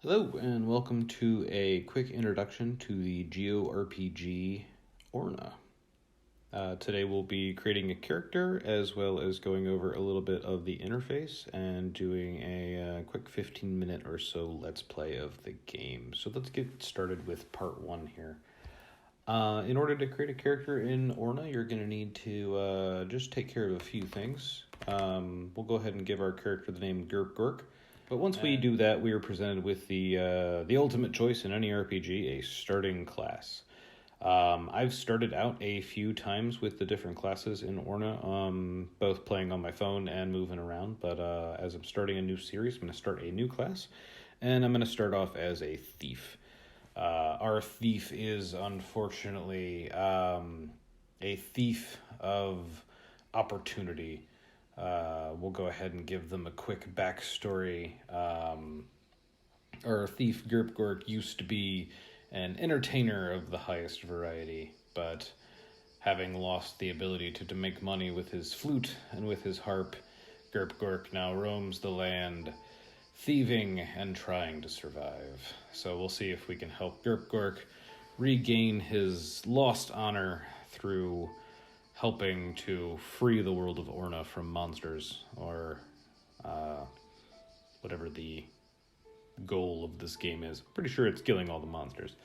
Hello, and welcome to a quick introduction to the Geo-RPG Orna. Today we'll be creating a character as well as going over a little bit of the interface and doing a quick 15-minute or so let's play of the game. So let's get started with part 1 here. In order to create a character in Orna, you're going to need to just take care of a few things. We'll go ahead and give our character the name Gurpgorked. But once we do that, we are presented with the ultimate choice in any RPG, a starting class. I've started out a few times with the different classes in Orna, both playing on my phone and moving around. But as I'm starting a new series, I'm going to start a new class, and I'm going to start off as a thief. Our thief is unfortunately a thief of opportunity. We'll go ahead and give them a quick backstory. Our thief Gurpgorked used to be an entertainer of the highest variety, but having lost the ability to make money with his flute and with his harp, Gurpgorked now roams the land, thieving and trying to survive. So we'll see if we can help Gurpgorked regain his lost honor through helping to free the world of Orna from monsters, or whatever the goal of this game is. Pretty sure it's killing all the monsters.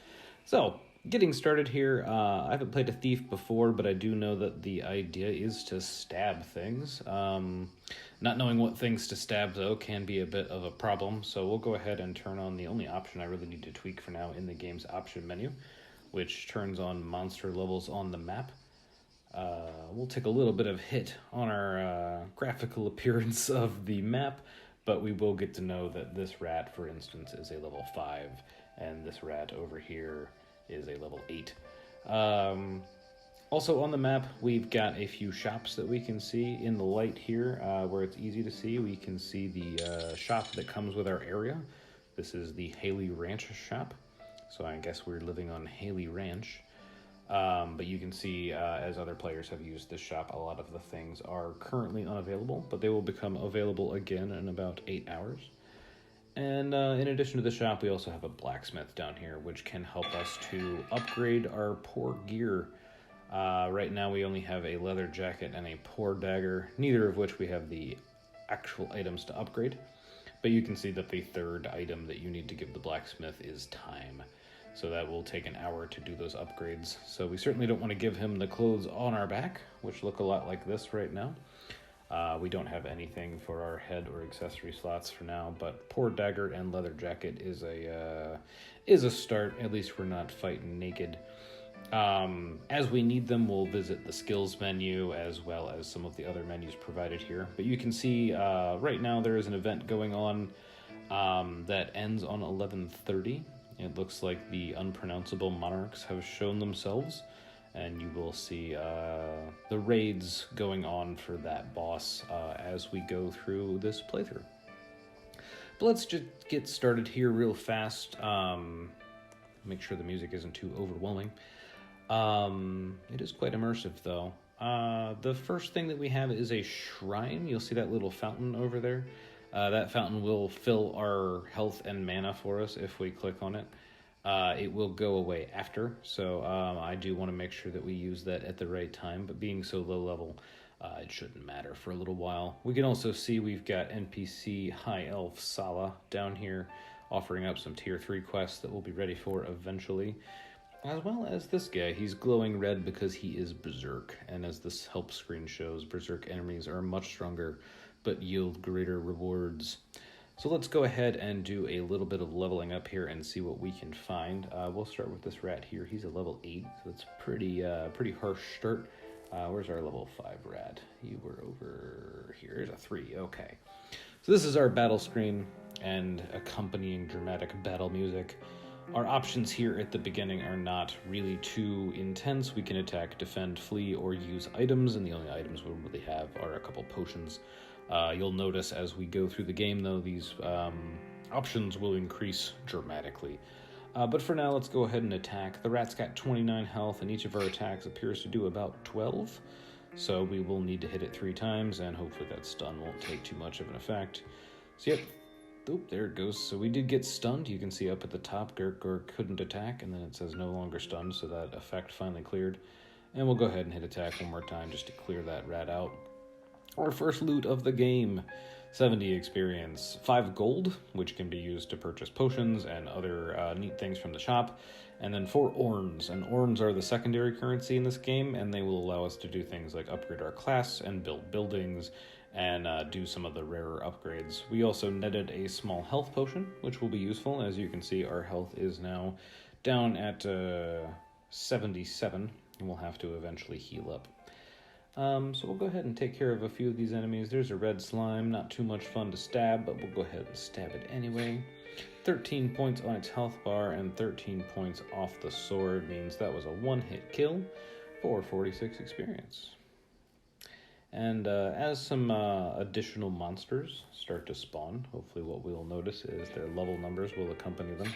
So, getting started here, I haven't played a thief before, but I do know that the idea is to stab things. Not knowing what things to stab, though, can be a bit of a problem, so we'll go ahead and turn on the only option I really need to tweak for now in the game's option menu, which turns on monster levels on the map. We'll take a little bit of hit on our graphical appearance of the map, but we will get to know that this rat, for instance, is a level 5, and this rat over here is a level 8. Also on the map, we've got a few shops that we can see in the light here, where it's easy to see. We can see the shop that comes with our area. This is the Haley Ranch shop, so I guess we're living on Haley Ranch. But you can see, as other players have used this shop, a lot of the things are currently unavailable, but they will become available again in about 8 hours. And in addition to the shop, we also have a blacksmith down here, which can help us to upgrade our poor gear. Right now we only have a leather jacket and a poor dagger, neither of which we have the actual items to upgrade. But you can see that the third item that you need to give the blacksmith is time. So that will take an hour to do those upgrades. So we certainly don't want to give him the clothes on our back, which look a lot like this right now. We don't have anything for our head or accessory slots for now, but poor dagger and leather jacket is a start. At least we're not fighting naked. As we need them, we'll visit the skills menu as well as some of the other menus provided here. But you can see right now there is an event going on that ends on 11:30. It looks like the unpronounceable monarchs have shown themselves, and you will see the raids going on for that boss as we go through this playthrough. But let's just get started here real fast. Make sure the music isn't too overwhelming. It is quite immersive, though. The first thing that we have is a shrine. You'll see that little fountain over there. That fountain will fill our health and mana for us if we click on it. It will go away after, so I do want to make sure that we use that at the right time, but being so low level, it shouldn't matter for a little while. We can also see we've got NPC High Elf Sala down here, offering up some tier 3 quests that we'll be ready for eventually, as well as this guy. He's glowing red because he is Berserk, and as this help screen shows, Berserk enemies are much stronger but yield greater rewards. So let's go ahead and do a little bit of leveling up here and see what we can find. We'll start with this rat here. He's a level 8, so it's pretty harsh start. Where's our level 5 rat? You were over here. Here's a 3, okay. So this is our battle screen and accompanying dramatic battle music. Our options here at the beginning are not really too intense. We can attack, defend, flee, or use items, and the only items we really have are a couple potions. You'll notice as we go through the game, though, these options will increase dramatically. But for now, let's go ahead and attack. The rat's got 29 health, and each of our attacks appears to do about 12. So we will need to hit it 3 times, and hopefully that stun won't take too much of an effect. So yep, Oop, there it goes. So we did get stunned. You can see up at the top, Gurpgorked couldn't attack, and then it says no longer stunned, so that effect finally cleared. And we'll go ahead and hit attack one more time just to clear that rat out. Our first loot of the game, 70 experience, 5 gold, which can be used to purchase potions and other neat things from the shop, and then 4 orns. And orns are the secondary currency in this game, and they will allow us to do things like upgrade our class and build buildings and do some of the rarer upgrades. We also netted a small health potion, which will be useful. As you can see, our health is now down at 77, and we'll have to eventually heal up. So we'll go ahead and take care of a few of these enemies. There's a red slime, not too much fun to stab, but we'll go ahead and stab it anyway. 13 points on its health bar and 13 points off the sword means that was a one-hit kill for 46 experience. And as some additional monsters start to spawn, hopefully what we'll notice is their level numbers will accompany them.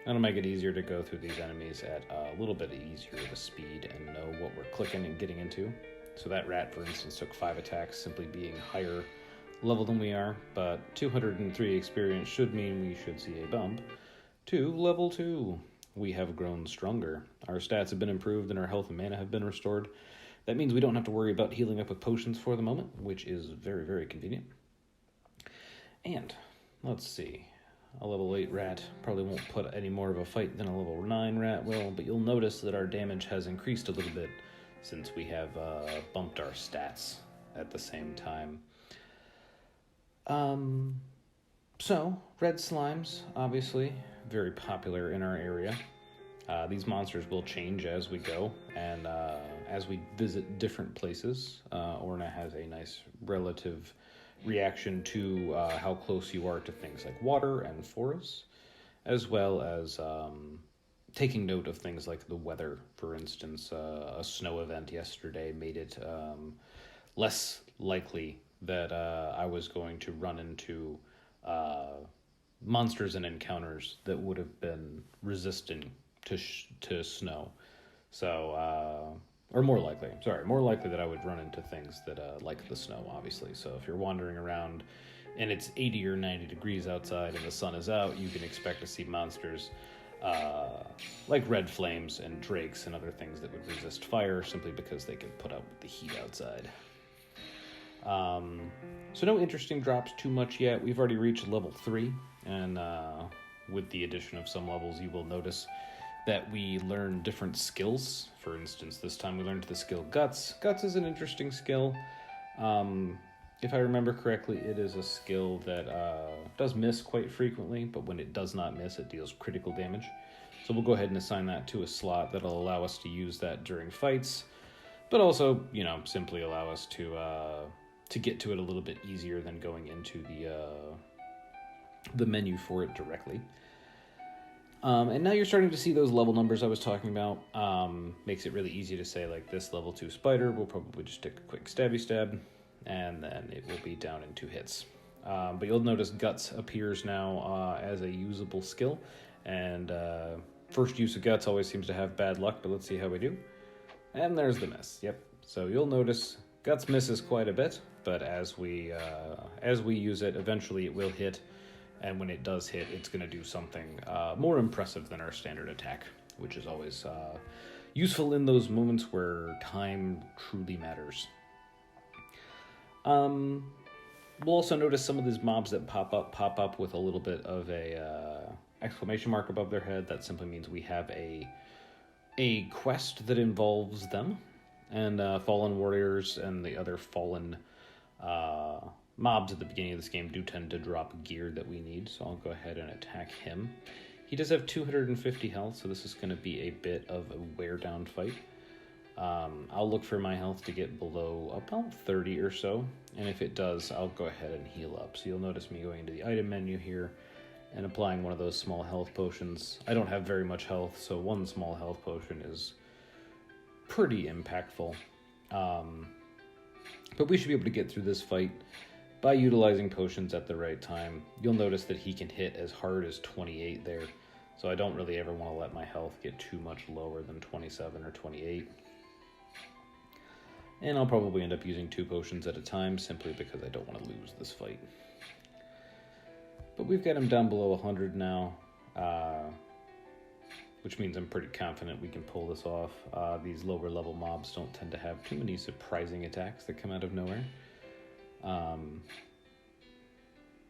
That'll make it easier to go through these enemies at a little bit easier of a speed and know what we're clicking and getting into. So that rat, for instance, took 5 attacks, simply being higher level than we are, but 203 experience should mean we should see a bump to level 2. We have grown stronger. Our stats have been improved and our health and mana have been restored. That means we don't have to worry about healing up with potions for the moment, which is very, very convenient. And, let's see, a level 8 rat probably won't put any more of a fight than a level 9 rat will, but you'll notice that our damage has increased a little bit since we have bumped our stats at the same time. So, red slimes, obviously, very popular in our area. These monsters will change as we go, and as we visit different places. Orna has a nice relative reaction to how close you are to things like water and forests, as well as taking note of things like the weather. For instance, a snow event yesterday made it less likely that I was going to run into monsters and encounters that would have been resistant to snow. So, or more likely that I would run into things that like the snow, obviously. So if you're wandering around and it's 80 or 90 degrees outside and the sun is out, you can expect to see monsters like red flames and drakes and other things that would resist fire simply because they can put out the heat outside. So no interesting drops too much yet. We've already reached level 3, and with the addition of some levels, you will notice that we learn different skills. For instance, this time we learned the skill Guts. Guts is an interesting skill. If I remember correctly, it is a skill that does miss quite frequently, but when it does not miss, it deals critical damage. So we'll go ahead and assign that to a slot that'll allow us to use that during fights, but also, simply allow us to get to it a little bit easier than going into the menu for it directly. And now you're starting to see those level numbers I was talking about. Makes it really easy to say, like, this level 2 spider will probably just take a quick stabby stab, and then it will be down in 2 hits. But you'll notice Guts appears now as a usable skill, and first use of Guts always seems to have bad luck, but let's see how we do. And there's the miss. Yep. So you'll notice Guts misses quite a bit, but as we use it, eventually it will hit, and when it does hit, it's going to do something more impressive than our standard attack, which is always useful in those moments where time truly matters. We'll also notice some of these mobs that pop up with a little bit of a exclamation mark above their head. That simply means we have a quest that involves them, and fallen warriors and the other fallen mobs at the beginning of this game do tend to drop gear that we need, so I'll go ahead and attack him. He does have 250 health, so this is going to be a bit of a wear-down fight. I'll look for my health to get below about 30 or so, and if it does, I'll go ahead and heal up. So you'll notice me going into the item menu here and applying one of those small health potions. I don't have very much health, so one small health potion is pretty impactful. But we should be able to get through this fight by utilizing potions at the right time. You'll notice that he can hit as hard as 28 there, so I don't really ever want to let my health get too much lower than 27 or 28. And I'll probably end up using 2 potions at a time simply because I don't want to lose this fight. But we've got him down below 100 now, which means I'm pretty confident we can pull this off. These lower level mobs don't tend to have too many surprising attacks that come out of nowhere.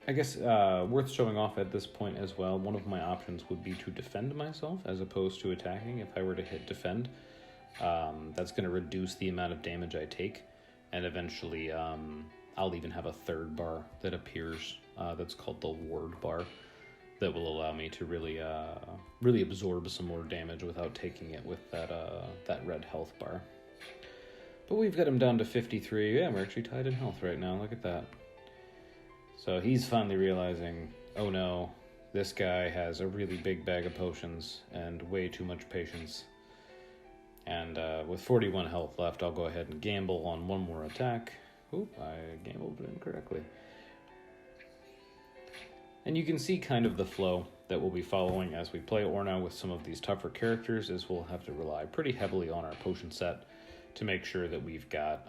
I guess worth showing off at this point as well, one of my options would be to defend myself as opposed to attacking. If I were to hit defend, that's going to reduce the amount of damage I take, and eventually I'll even have a third bar that appears that's called the ward bar that will allow me to really absorb some more damage without taking it with that red health bar. But we've got him down to 53. Yeah, we're actually tied in health right now. Look at that. So he's finally realizing, oh no, this guy has a really big bag of potions and way too much patience. And with 41 health left, I'll go ahead and gamble on one more attack. Oop, I gambled incorrectly. And you can see kind of the flow that we'll be following as we play Orna with some of these tougher characters, is we'll have to rely pretty heavily on our potion set to make sure that we've got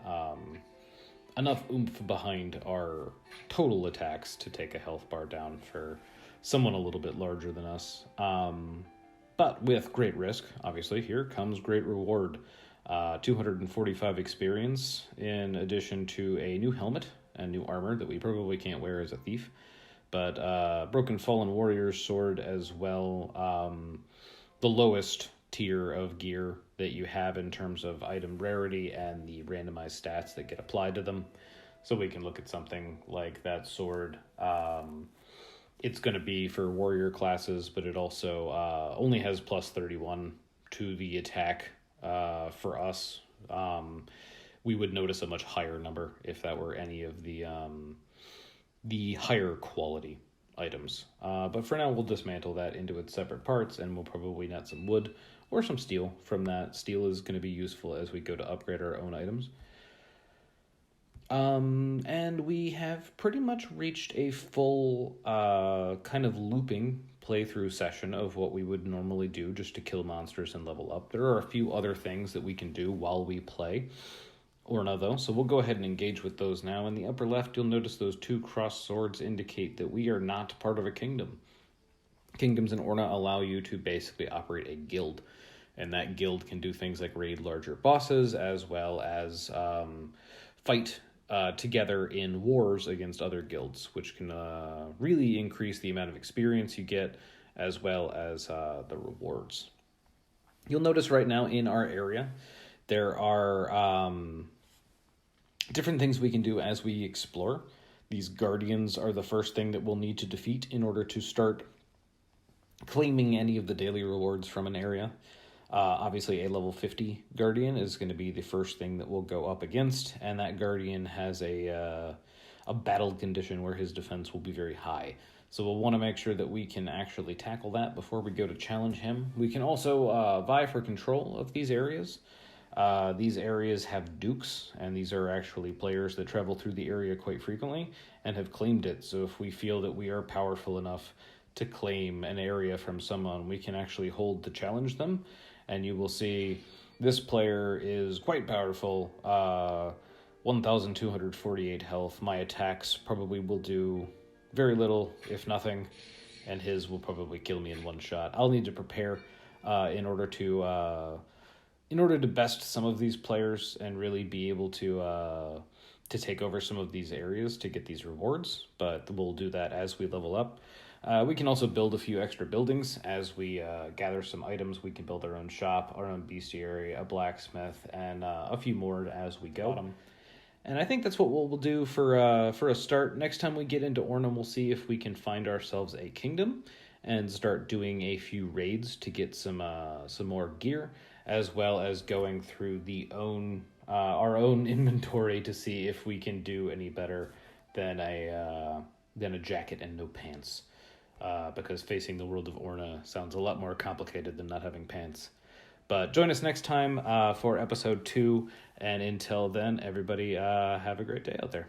enough oomph behind our total attacks to take a health bar down for someone a little bit larger than us. But with great risk, obviously, here comes great reward. 245 experience in addition to a new helmet and new armor that we probably can't wear as a thief. But Broken Fallen Warrior's sword as well, the lowest tier of gear that you have in terms of item rarity and the randomized stats that get applied to them. So we can look at something like that sword. It's going to be for warrior classes, but it also only has plus 31 to the attack for us. We would notice a much higher number if that were any of the higher quality items. But for now, we'll dismantle that into its separate parts, and we'll probably net some wood or some steel from that. Steel is going to be useful as we go to upgrade our own items. And we have pretty much reached a full kind of looping playthrough session of what we would normally do just to kill monsters and level up. There are a few other things that we can do while we play Orna, though, so we'll go ahead and engage with those now. In the upper left, you'll notice those two crossed swords indicate that we are not part of a kingdom. Kingdoms in Orna allow you to basically operate a guild, and that guild can do things like raid larger bosses as well as fight together in wars against other guilds, which can really increase the amount of experience you get as well as the rewards. You'll notice right now in our area there are different things we can do as we explore. These guardians are the first thing that we'll need to defeat in order to start claiming any of the daily rewards from an area. Obviously, a level 50 guardian is going to be the first thing that we'll go up against, and that guardian has a battle condition where his defense will be very high. So we'll want to make sure that we can actually tackle that before we go to challenge him. We can also vie for control of these areas. These areas have dukes, and these are actually players that travel through the area quite frequently and have claimed it. So if we feel that we are powerful enough to claim an area from someone, we can actually hold to challenge them. And you will see this player is quite powerful, 1,248 health. My attacks probably will do very little, if nothing, and his will probably kill me in one shot. I'll need to prepare in order to best some of these players and really be able to take over some of these areas to get these rewards, but we'll do that as we level up. We can also build a few extra buildings as we gather some items. We can build our own shop, our own bestiary, a blacksmith, and a few more as we go. And I think that's what we'll do for a start. Next time we get into Orna, we'll see if we can find ourselves a kingdom and start doing a few raids to get some more gear, as well as going through our own inventory to see if we can do any better than a jacket and no pants. Because facing the world of Orna sounds a lot more complicated than not having pants. But join us next time for episode 2, and until then, everybody have a great day out there.